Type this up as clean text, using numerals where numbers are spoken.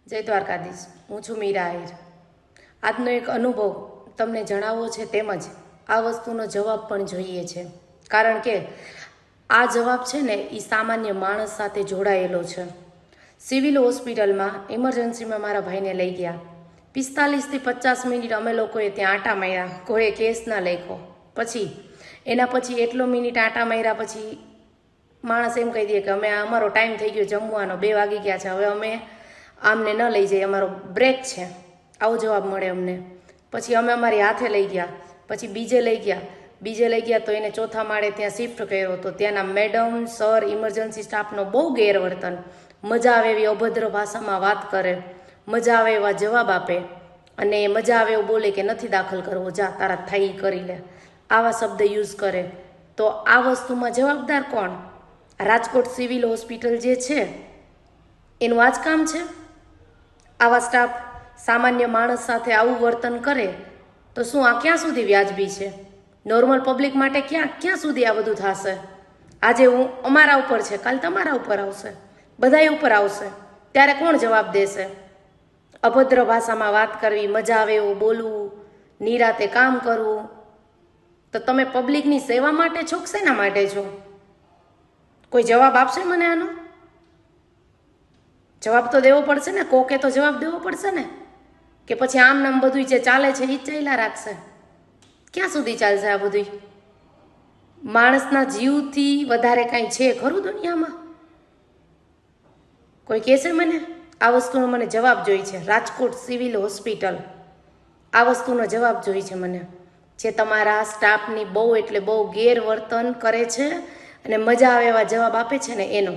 જય દ્વારકાધીશ। હું છું મીરા આહિર। આજનો એક અનુભવ તમને જણાવવો છે, તેમજ આ વસ્તુનો જવાબ પણ જોઈએ છે, કારણ કે આ જવાબ છે ને એ સામાન્ય માણસ સાથે જોડાયેલો છે। સિવિલ હોસ્પિટલમાં ઇમરજન્સીમાં મારા ભાઈને લઈ ગયા। 45 થી 50 મિનિટ અમે લોકોએ ત્યાં આટા માર્યા, કોઈ કેસ ના લખ્યો। પછી એના પછી એટલો મિનિટ આટા માર્યા પછી માણસ એમ કહી દે કે અમે અમારો ટાઈમ થઈ ગયો જમવાનો, 2 વાગી ગયા છે, હવે અમે આમને ન લઈ જઈએ, અમારો બ્રેક છે, આવો જવાબ મળે અમને। પછી અમે અમારી હાથે લઈ ગયા, પછી બીજે લઈ ગયા તો એને ચોથા માળે ત્યાં શિફ્ટ કર્યો। તો ત્યાંના મેડમ સર ઇમરજન્સી સ્ટાફનો બહુ ગેરવર્તન, મજા આવે એવી અભદ્ર ભાષામાં વાત કરે, મજા આવે એવા જવાબ આપે, અને મજા આવે એવું બોલે કે નથી દાખલ કરવો, જા તારા થાય કરી લે, આવા શબ્દ યુઝ કરે। તો આ વસ્તુમાં જવાબદાર કોણ? રાજકોટ સિવિલ હોસ્પિટલ જે છે એનું આ જ કામ છે? આવા સ્ટાફ સામાન્ય માણસ સાથે આવું વર્તન કરે તો શું આ ક્યાં સુધી વ્યાજબી છે? નોર્મલ પબ્લિક માટે ક્યાં સુધી આ બધું થશે? આજે અમારા ઉપર છે, કાલ તમારા ઉપર આવશે, બધાય ઉપર આવશે, ત્યારે કોણ જવાબ દેશે? અભદ્ર ભાષામાં વાત કરવી, મજા આવે એવું બોલવું, નિરાતે કામ કરવું, તો તમે પબ્લિકની સેવા માટે છો કે શેના માટે છો? કોઈ જવાબ આપશે મને આનો? જવાબ તો દેવો પડશે ને, કોકે તો જવાબ દેવો પડશે ને, કે પછી આમ નામ બધું જે ચાલે છે એ ચાલ્યા રાખશે? ક્યાં સુધી ચાલશે આ બધું? માણસના જીવથી વધારે કાંઈ છે ખરું દુનિયામાં? કોઈ કહેશે મને? આ વસ્તુનો મને જવાબ જોઈ છે। રાજકોટ સિવિલ હોસ્પિટલ આ વસ્તુનો જવાબ જોઈ છે મને, જે તમારા સ્ટાફની બહુ એટલે બહુ ગેરવર્તન કરે છે અને મજા આવે એવા જવાબ આપે છે ને એનો।